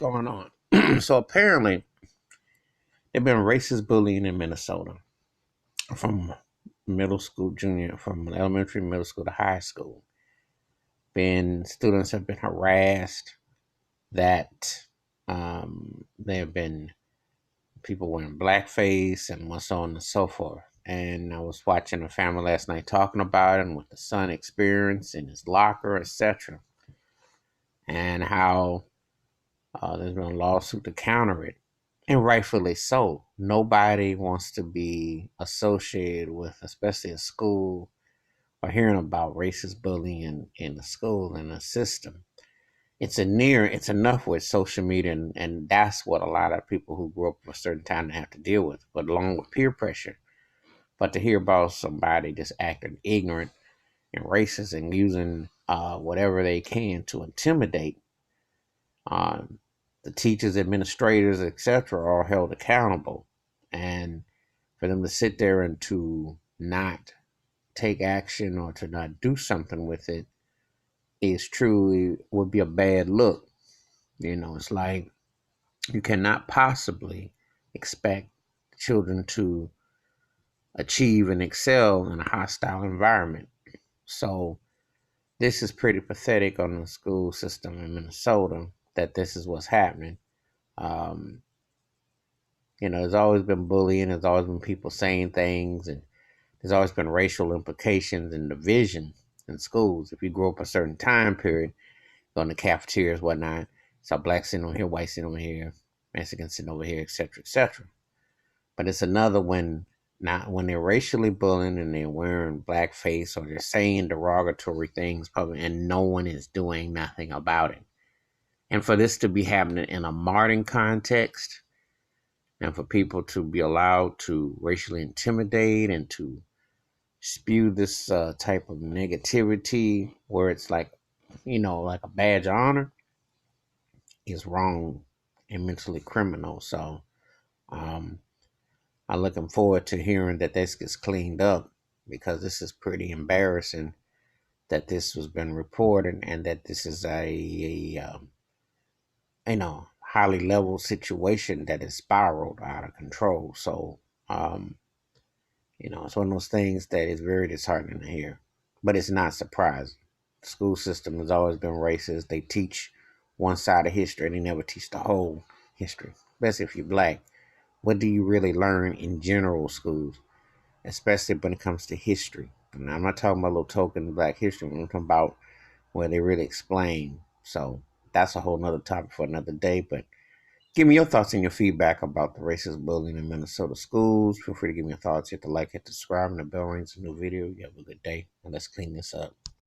going on. So apparently, there's been racist bullying in Minnesota from middle school, junior, from elementary, middle school to high school. Students have been harassed. That there have been people wearing blackface and so on and so forth. And I was watching a family last night talking about it and what the son experienced in his locker, etc., and how there's been a lawsuit to counter it, and rightfully so. Nobody wants to be associated with, especially a school, or hearing about racist bullying in the school and the system. It's enough with social media, and that's what a lot of people who grew up for a certain time have to deal with, but along with peer pressure. But to hear about somebody just acting ignorant and racist and using whatever they can to intimidate, um, the teachers, administrators, etc., are all held accountable. And for them to sit there and to not take action or to not do something with it is truly would be a bad look. It's like you cannot possibly expect children to achieve and excel in a hostile environment. So this is pretty pathetic on the school system in Minnesota that this is what's happening. Um, there's always been bullying, there's always been people saying things, and there's always been racial implications and division in schools. If you grow up a certain time period, go in the cafeterias, whatnot, saw blacks sitting over here, white sitting over here, Mexicans sitting over here, etc., etc. But it's another when not when they're racially bullying and they're wearing blackface or they're saying derogatory things public and no one is doing nothing about it. And for this to be happening in a modern context and for people to be allowed to racially intimidate and to spew this type of negativity where it's like, like a badge of honor is wrong and mentally criminal. So, um, I'm looking forward to hearing that this gets cleaned up because this is pretty embarrassing that this has been reported and that this is a highly level situation that is spiraled out of control. So, um, it's one of those things that is very disheartening to hear, but it's not surprising. The school system has always been racist. They teach one side of history, they never teach the whole history, especially if you're black. What do you really learn in general schools, especially when it comes to history? And I'm not talking about little token black history. I'm talking about where they really explain. So that's a whole nother topic for another day. But give me your thoughts and your feedback about the racist bullying in Minnesota schools. Feel free to give me your thoughts. Hit the like, hit the subscribe, and the bell rings a new video. You have a good day, and let's clean this up.